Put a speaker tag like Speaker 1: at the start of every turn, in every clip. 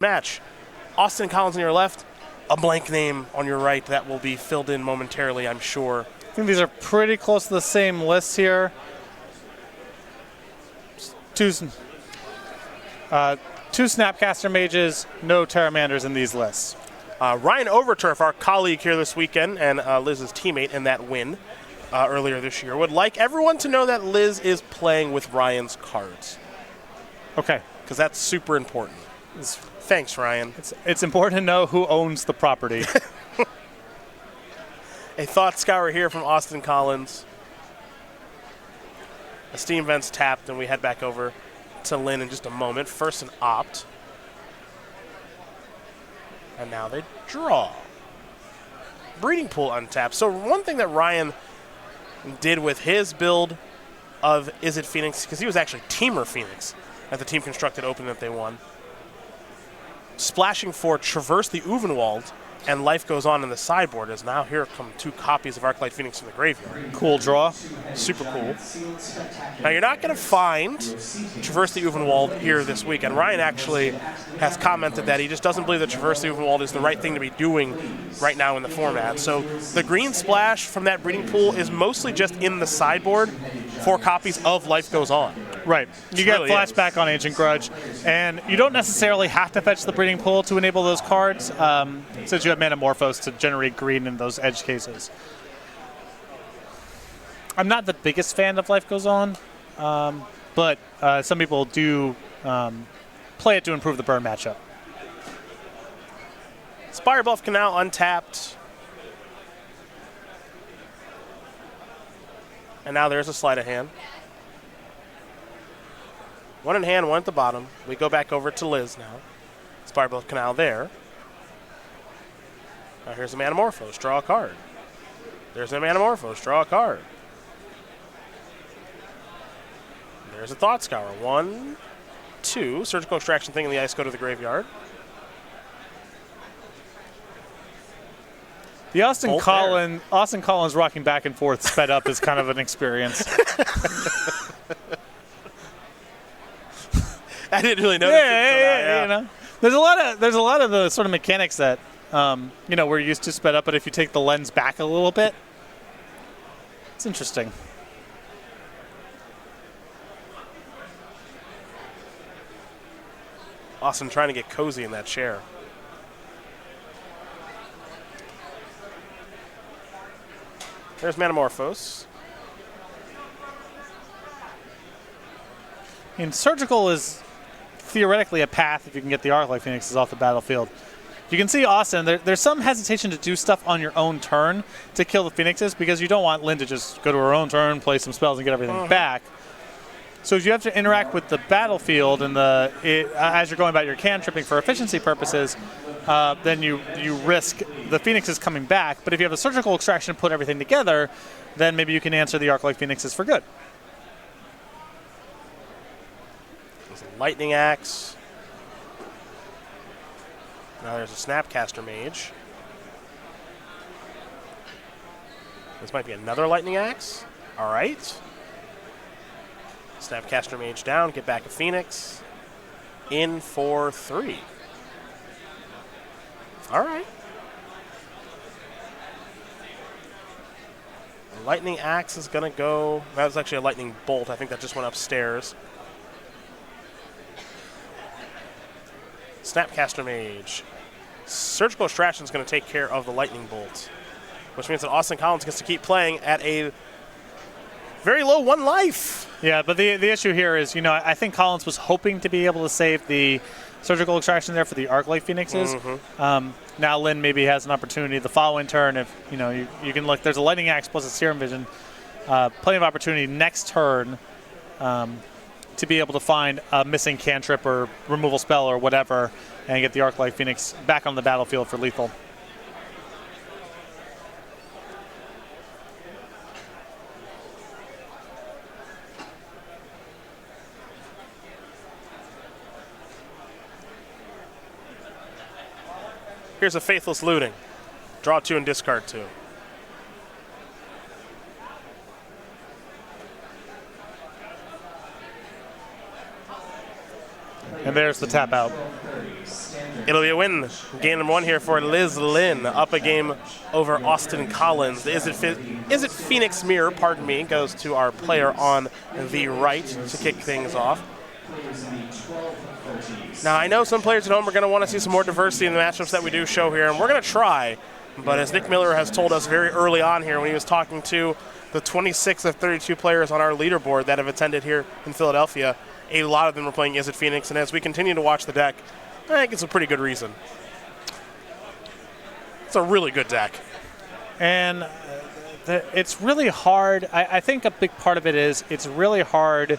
Speaker 1: match. Austin Collins on your left, a blank name on your right that will be filled in momentarily, I'm sure.
Speaker 2: I think these are pretty close to the same list here. Two Snapcaster Mages, no Terramanders in these lists.
Speaker 1: Ryan Overturf, our colleague here this weekend and Liz's teammate in that win earlier this year, would like everyone to know that Liz is playing with Ryan's cards.
Speaker 2: Okay.
Speaker 1: Because that's super important. Thanks, Ryan.
Speaker 2: It's important to know who owns the property.
Speaker 1: A thought scour here from Austin Collins. A steam vent's tapped, and we head back over to Lynn in just a moment. First an opt. And now they draw. Breeding pool untapped. So one thing that Ryan did with his build of Is It Phoenix, because he was actually Teamer Phoenix at the Team Constructed Open that they won. Splashing for Traverse the Uvenwald and Life Goes On in the sideboard, as now here come 2 copies of Arclight Phoenix in the graveyard.
Speaker 2: Cool draw.
Speaker 1: Super cool. Now you're not going to find Traverse the Uvenwald here this week, and Ryan actually has commented that he just doesn't believe that Traverse the Uvenwald is the right thing to be doing right now in the format. So the green splash from that breeding pool is mostly just in the sideboard, 4 copies of Life Goes On.
Speaker 2: Right. You get really flashback on Ancient Grudge, and you don't necessarily have to fetch the breeding pool to enable those cards, since you have Manamorphose to generate green in those edge cases. I'm not the biggest fan of Life Goes On, but some people do play it to improve the burn matchup.
Speaker 1: Spire Bluff Canal untapped. And now there's a sleight of hand. 1 in hand, 1 at the bottom. We go back over to Liz now. Spire Bluff Canal there. Now here's a Manamorphose, draw a card. There's a Manamorphose, draw a card. There's a Thought Scour. 1, 2. Surgical Extraction thing in the ice, go to the graveyard.
Speaker 2: The Austin Collins rocking back and forth sped up is kind of an experience.
Speaker 1: I didn't really notice.
Speaker 2: Yeah. You know, there's a lot of the sort of mechanics that we're used to sped up, but if you take the lens back a little bit, it's interesting.
Speaker 1: Austin trying to get cozy in that chair. There's Manamorphose.
Speaker 2: And Surgical is theoretically a path if you can get the Arclight Phoenixes off the battlefield. You can see Austin, there's some hesitation to do stuff on your own turn to kill the Phoenixes because you don't want Lynn to just go to her own turn, play some spells, and get everything back. So if you have to interact with the battlefield and as you're going about your cantripping for efficiency purposes, then you risk the Phoenixes coming back. But if you have a Surgical Extraction to put everything together, then maybe you can answer the Arclight Phoenixes for good.
Speaker 1: Lightning Axe. Now there's a Snapcaster Mage. This might be another Lightning Axe. All right. Snapcaster Mage down, get back a Phoenix. In for 3. All right. The Lightning Axe is going to go. That was actually a Lightning Bolt. I think that just went upstairs. Snapcaster Mage. Surgical Extraction is going to take care of the Lightning Bolt, which means that Austin Collins gets to keep playing at a very low 1 life.
Speaker 2: Yeah, but the issue here is, I think Collins was hoping to be able to save the Surgical Extraction there for the Arclight Phoenixes. Now Lynn maybe has an opportunity the following turn if, you can look, there's a Lightning Axe plus a Serum Vision. Plenty of opportunity next turn to be able to find a missing cantrip or removal spell or whatever and get the Arclight Phoenix back on the battlefield for lethal.
Speaker 1: Here's a Faithless Looting. Draw 2 and discard 2.
Speaker 2: And there's the tap out.
Speaker 1: It'll be a win. Game number 1 here for Liz Lynn, up a game over Austin Collins. The Is It Phoenix mirror, pardon me, goes to our player on the right to kick things off. Now, I know some players at home are going to want to see some more diversity in the matchups that we do show here, and we're going to try. But as Nick Miller has told us very early on here when he was talking to the 26 of 32 players on our leaderboard that have attended here in Philadelphia, a lot of them are playing Is It Phoenix, and as we continue to watch the deck, I think it's a pretty good reason. It's a really good deck.
Speaker 2: And it's really hard. I think a big part of it is it's really hard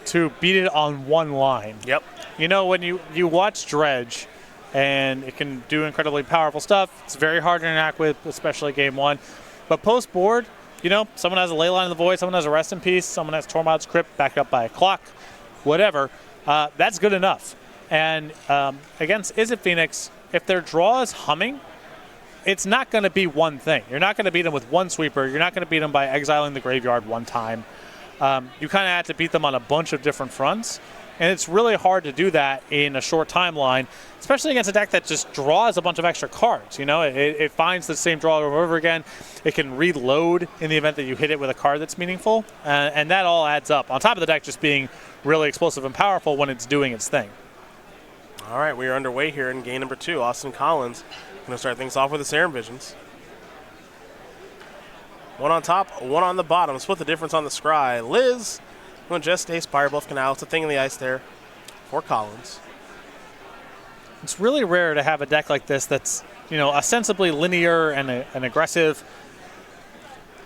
Speaker 2: to beat it on one line.
Speaker 1: Yep.
Speaker 2: You know, when you watch Dredge, and it can do incredibly powerful stuff, it's very hard to interact with, especially game 1. But post-board, you know, someone has a Leyline of the Void, someone has a Rest in Peace, someone has Tormod's Crypt backed up by a clock, whatever. That's good enough. And against Is It Phoenix, if their draw is humming, it's not going to be one thing. You're not going to beat them with one sweeper. You're not going to beat them by exiling the graveyard one time. You kind of have to beat them on a bunch of different fronts. And it's really hard to do that in a short timeline, especially against a deck that just draws a bunch of extra cards. You know, it finds the same draw over and over again. It can reload in the event that you hit it with a card that's meaningful. And that all adds up. On top of the deck just being really explosive and powerful when it's doing its thing.
Speaker 1: All right, we are underway here in game number 2. Austin Collins going to start things off with the Serum Visions. One on top, one on the bottom. Split the difference on the scry. Liz going to just a Spire Bluff Canal. It's a thing in the ice there for Collins.
Speaker 2: It's really rare to have a deck like this that's, you know, ostensibly linear and aggressive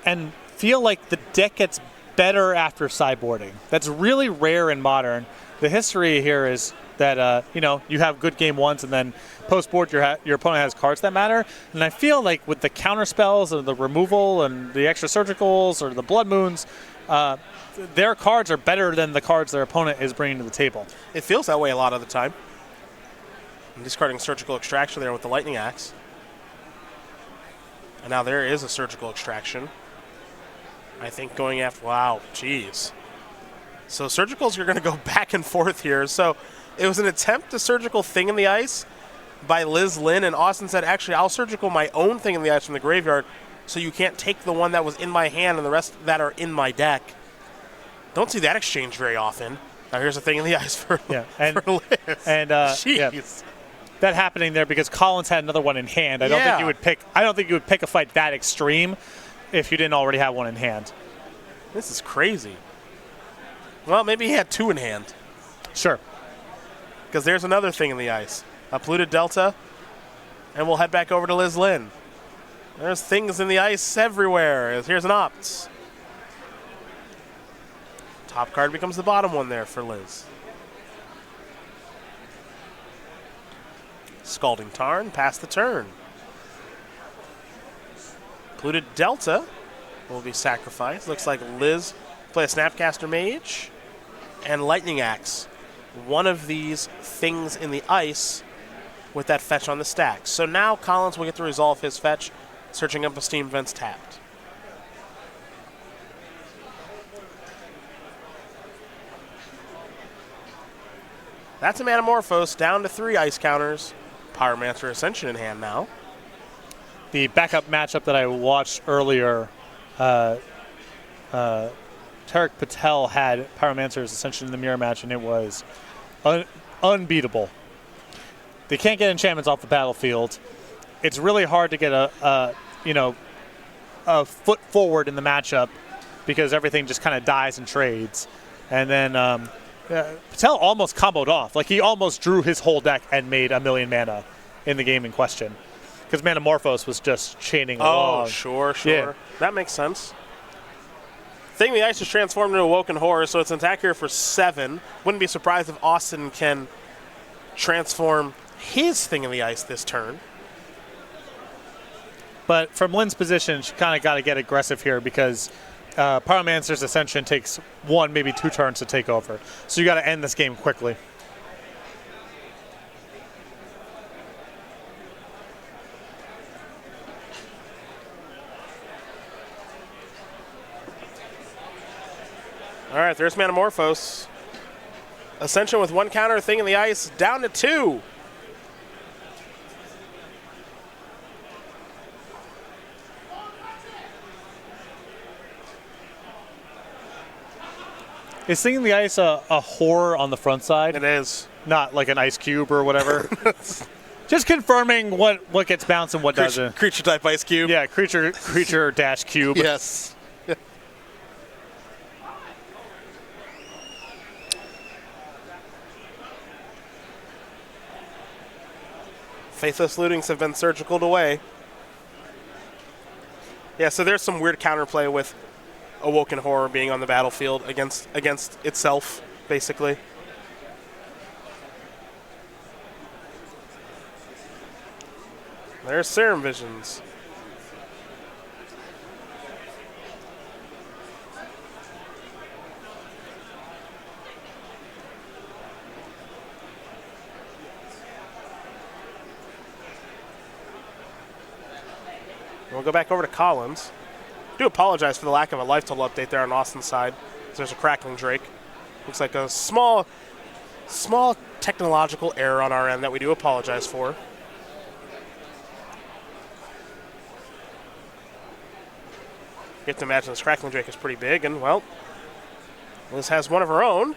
Speaker 2: and feel like the deck gets better after sideboarding. That's really rare in Modern. The history here is that, you know, you have good game 1s and then post-board your opponent has cards that matter. And I feel like with the counter spells and the removal and the extra surgicals or the blood moons, their cards are better than the cards their opponent is bringing to the table.
Speaker 1: It feels that way a lot of the time. I'm discarding Surgical Extraction there with the Lightning Axe. And now there is a Surgical Extraction. I think going after, wow, geez. So Surgicals are going to go back and forth here. So it was an attempt to Surgical Thing in the Ice by Liz Lynn, and Austin said, actually, I'll Surgical my own Thing in the Ice from the graveyard so you can't take the one that was in my hand and the rest that are in my deck. Don't see that exchange very often. Now here's a Thing in the Ice for,
Speaker 2: for Liz. And that happening there because Collins had another one in hand. I don't think you would pick a fight that extreme if you didn't already have one in hand.
Speaker 1: This is crazy. Well, maybe he had 2 in hand.
Speaker 2: Sure.
Speaker 1: Because there's another Thing in the Ice. A Polluted Delta, and we'll head back over to Liz Lynn. There's things in the ice everywhere. Here's an Opt. Top card becomes the bottom one there for Liz. Scalding Tarn, pass the turn. Polluted Delta will be sacrificed. Looks like Liz play a Snapcaster Mage and Lightning Axe. One of these things in the ice with that fetch on the stack. So now Collins will get to resolve his fetch, searching up a Steam Vents tapped. That's a Manamorphose, down to 3 ice counters. Pyromancer Ascension in hand now.
Speaker 2: The backup matchup that I watched earlier, Tarek Patel had Pyromancer's Ascension in the mirror match, and it was unbeatable. They can't get enchantments off the battlefield. It's really hard to get a foot forward in the matchup because everything just kind of dies and trades. And then Patel almost comboed off. Like, he almost drew his whole deck and made 1,000,000 mana in the game in question because Manamorphose was just chaining along.
Speaker 1: Oh, sure.
Speaker 2: Yeah.
Speaker 1: That makes sense. Thing the Ice is transformed into Awoken Horror, so it's an attack here for 7. Wouldn't be surprised if Austin can transform his Thing in the Ice this turn.
Speaker 2: But from Lynn's position, she kind of got to get aggressive here because Pyromancer's Ascension takes 1, maybe 2 turns to take over. So you got to end this game quickly.
Speaker 1: All right, there's Manamorphose. Ascension with 1 counter, Thing in the Ice, down to 2.
Speaker 2: Is Singing the Ice a horror on the front side?
Speaker 1: It is.
Speaker 2: Not like an ice cube or whatever. Just confirming what gets bounced and what doesn't.
Speaker 1: Creature type ice cube.
Speaker 2: Yeah, creature dash cube.
Speaker 1: Yes. Faithless lootings have been surgicaled away. Yeah, so there's some weird counterplay with Awoken Horror being on the battlefield against itself, basically. There's Serum Visions. We'll go back over to Collins. Do apologize for the lack of a life total update there on Austin's side. There's a crackling Drake. Looks like a small technological error on our end that we do apologize for. You have to imagine this crackling Drake is pretty big, and well, Liz has one of her own.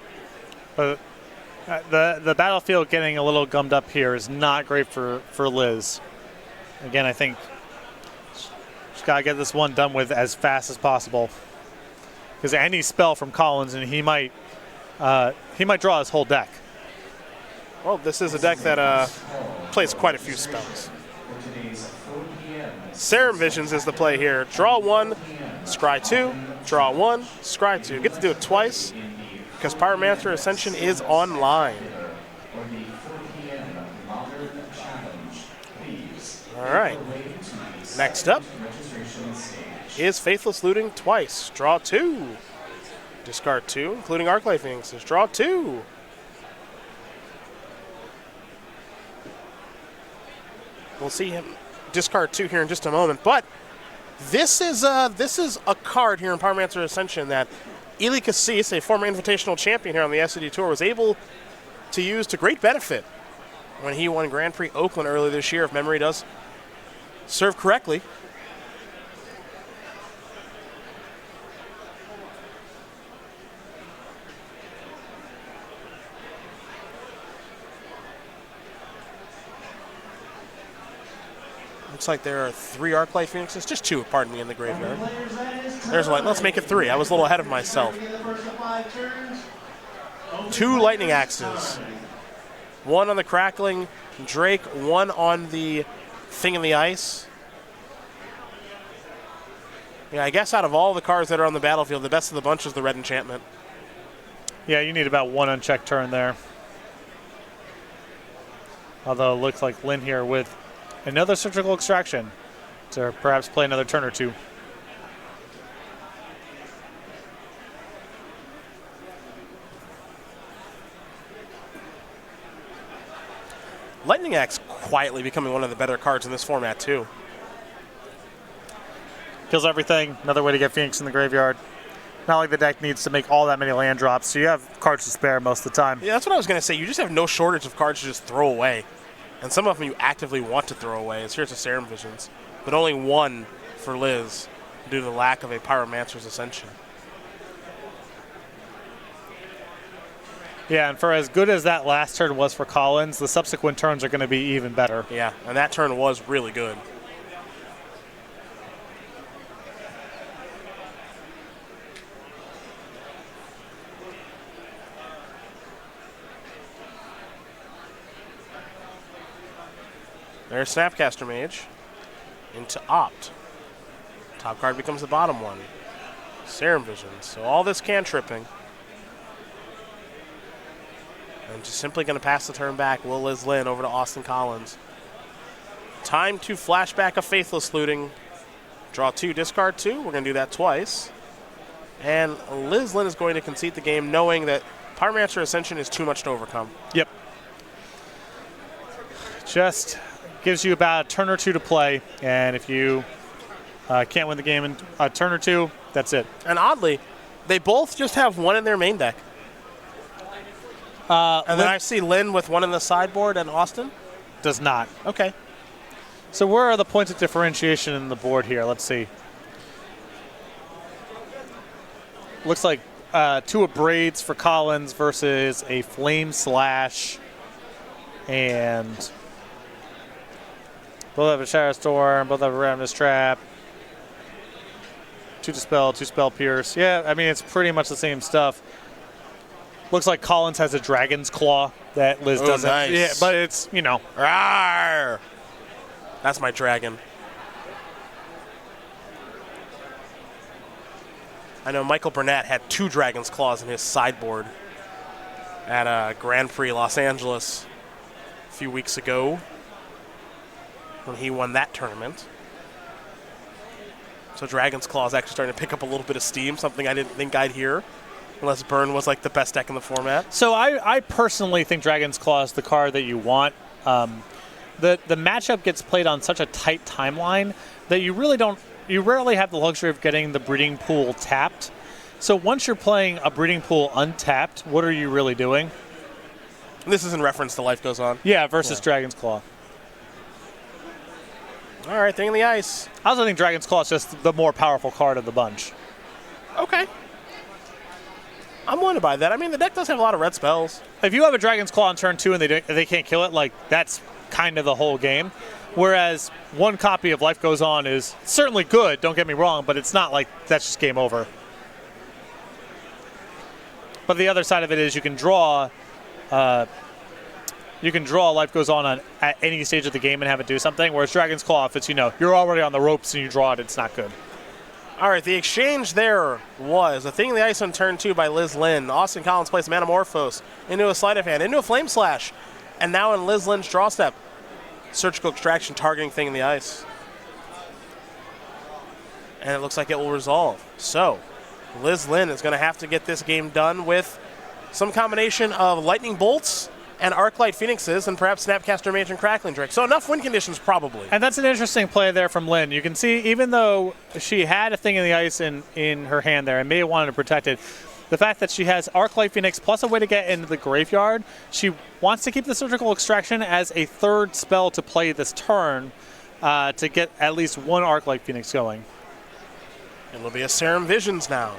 Speaker 2: The battlefield getting a little gummed up here is not great for Liz. Again, I think she's got to get this one done with as fast as possible. Because any spell from Collins, and he might draw his whole deck.
Speaker 1: Well, this is a deck that plays quite a few spells. Serum Visions is the play here. Draw 1, scry 2, draw 1, scry 2. Get to do it twice because Pyromancer Ascension is online. All right. Next up is Faithless Looting twice. Draw 2. Discard 2, including Arclight Phoenixes. Draw 2. We'll see him discard 2 here in just a moment. But this is a card here in Pyromancer Ascension that Eli Cassis, a former Invitational champion here on the SCG Tour, was able to use to great benefit when he won Grand Prix Oakland earlier this year, if memory does serve correctly. Looks like there are 3 Arclight Phoenixes, just 2, pardon me, in the graveyard. There's like, let's make it 3. I was a little ahead of myself. 2 Lightning Axes. 1 on the Crackling Drake, 1 on the Thing in the Ice. Yeah, I guess out of all the cards that are on the battlefield, the best of the bunch is the Red Enchantment.
Speaker 2: Yeah, you need about 1 unchecked turn there. Although it looks like Lynn here with another Surgical Extraction to perhaps play another turn or 2.
Speaker 1: Lightning Axe quietly becoming one of the better cards in this format, too.
Speaker 2: Kills everything. Another way to get Phoenix in the graveyard. Not like the deck needs to make all that many land drops, so you have cards to spare most of the time.
Speaker 1: Yeah, that's what I was going to say. You just have no shortage of cards to just throw away. And some of them you actively want to throw away. Here's a Serum Visions. But only 1 for Liz due to the lack of a Pyromancer's Ascension.
Speaker 2: Yeah, and for as good as that last turn was for Collins, the subsequent turns are going to be even better.
Speaker 1: Yeah, and that turn was really good. There's Snapcaster Mage into Opt. Top card becomes the bottom one. Serum Visions. So all this cantripping. And just simply going to pass the turn back. Will Liz Lynn over to Austin Collins. Time to flashback a Faithless Looting. Draw 2, discard 2. We're going to do that twice. And Liz Lynn is going to concede the game knowing that Pyromancer Ascension is too much to overcome.
Speaker 2: Yep. Just gives you about a turn or 2 to play. And if you can't win the game in a turn or 2, that's it.
Speaker 1: And oddly, they both just have 1 in their main deck. And then I see Lynn with 1 in the sideboard and Austin?
Speaker 2: Does not.
Speaker 1: Okay.
Speaker 2: So where are the points of differentiation in the board here? Let's see. Looks like two Abrades for Collins versus a Flame Slash, and both have a Shadow Storm, both have a Ravenous Trap. 2 Dispel, 2 Spell Pierce. Yeah, I mean, it's pretty much the same stuff. Looks like Collins has a Dragon's Claw that Liz doesn't.
Speaker 1: Nice.
Speaker 2: Yeah, but it's, you know.
Speaker 1: Rawr! That's my dragon. I know Michael Burnett had 2 Dragon's Claws in his sideboard at Grand Prix Los Angeles a few weeks ago when he won that tournament. So Dragon's Claw is actually starting to pick up a little bit of steam, something I didn't think I'd hear, unless Burn was like the best deck in the format.
Speaker 2: So I personally think Dragon's Claw is the card that you want. The matchup gets played on such a tight timeline that you rarely have the luxury of getting the breeding pool tapped. So once you're playing a breeding pool untapped, what are you really doing?
Speaker 1: This is in reference to Life Goes On.
Speaker 2: Yeah, versus Dragon's Claw.
Speaker 1: All right, thing in the ice.
Speaker 2: I also think Dragon's Claw is just the more powerful card of the bunch.
Speaker 1: Okay. I'm willing to buy that. I mean, the deck does have a lot of red spells.
Speaker 2: If you have a Dragon's Claw on turn 2 and they can't kill it, like, that's kind of the whole game. Whereas one copy of Life Goes On is certainly good, don't get me wrong, but it's not like that's just game over. But the other side of it is you can draw Life Goes On at any stage of the game and have it do something, whereas Dragon's Claw, if it's, you're already on the ropes and you draw it, it's not good.
Speaker 1: All right, the exchange there was a thing in the ice on turn 2 by Liz Lynn. Austin Collins plays Manamorphose into a Sleight of Hand, into a Flame Slash, and now in Liz Lynn's draw step, Surgical Extraction targeting thing in the ice. And it looks like it will resolve. So, Liz Lynn is going to have to get this game done with some combination of Lightning Bolts and Arclight Phoenixes and perhaps Snapcaster Mage and Crackling Drake. So enough win conditions, probably.
Speaker 2: And that's an interesting play there from Lynn. You can see, even though she had a thing in the ice in her hand there and may have wanted to protect it, the fact that she has Arclight Phoenix plus a way to get into the graveyard, she wants to keep the Surgical Extraction as a third spell to play this turn to get at least one Arclight Phoenix going.
Speaker 1: It'll be a Serum Visions now.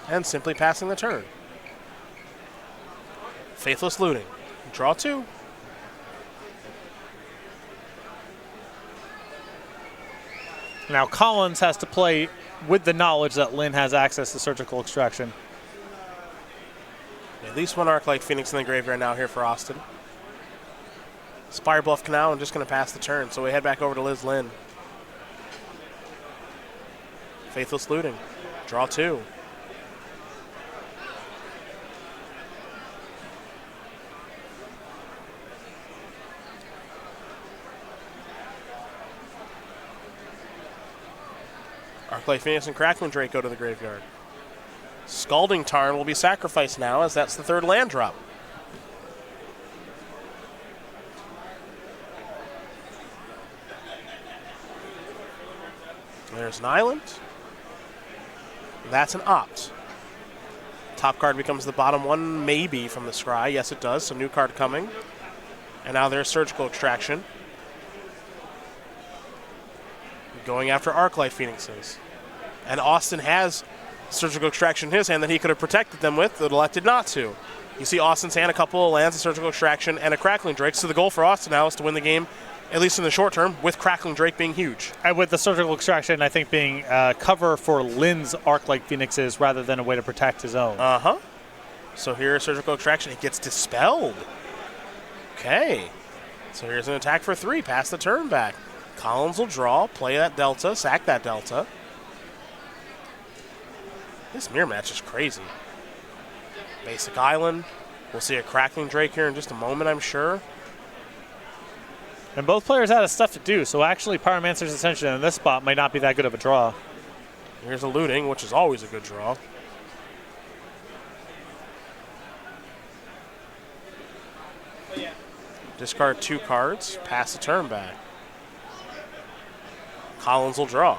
Speaker 1: And simply passing the turn. Faithless Looting. Draw 2.
Speaker 2: Now Collins has to play with the knowledge that Lynn has access to Surgical Extraction.
Speaker 1: At least one Arclight Phoenix in the graveyard now here for Austin. Spire Bluff Canal and just going to pass the turn. So we head back over to Liz Lynn. Faithless Looting. Draw 2. Arclight Phoenix and Crackling Drake go to the graveyard. Scalding Tarn will be sacrificed now, as that's the third land drop. There's an island. That's an opt. Top card becomes the bottom one, maybe, from the scry. Yes, it does. So new card coming. And now there's Surgical Extraction. Going after Arclight Phoenixes. And Austin has Surgical Extraction in his hand that he could have protected them with, but elected not to. You see Austin's hand, a couple of lands, a Surgical Extraction, and a Crackling Drake. So the goal for Austin now is to win the game, at least in the short term, with Crackling Drake being huge.
Speaker 2: And with the Surgical Extraction, I think, being cover for Lynn's Arclight Phoenixes rather than a way to protect his own.
Speaker 1: Uh-huh. So here's Surgical Extraction. It gets dispelled. Okay. So here's an attack for 3. Pass the turn back. Collins will draw, play that Delta, sack that Delta. This mirror match is crazy. Basic Island. We'll see a Crackling Drake here in just a moment, I'm sure.
Speaker 2: And both players had stuff to do, so actually Pyromancer's Ascension in this spot might not be that good of a draw.
Speaker 1: Here's a Looting, which is always a good draw. Discard 2 cards, pass the turn back. Collins will draw.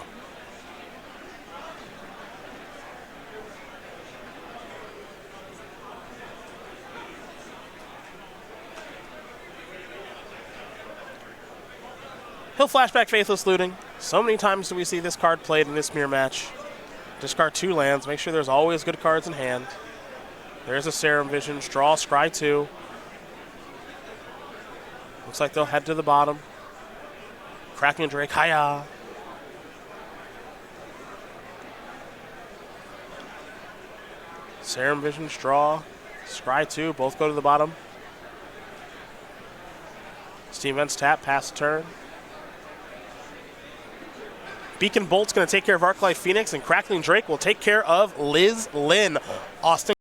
Speaker 1: He'll flashback Faithless Looting. So many times do we see this card played in this mirror match. Discard 2 lands. Make sure there's always good cards in hand. There's a Serum Vision. Draw, scry 2. Looks like they'll head to the bottom. Crackling Drake, hiya. Serum Vision, draw, scry 2, both go to the bottom. Steam Vents tap, pass turn. Beacon Bolt's going to take care of Arclight Phoenix, and Crackling Drake will take care of Lynn. Austin.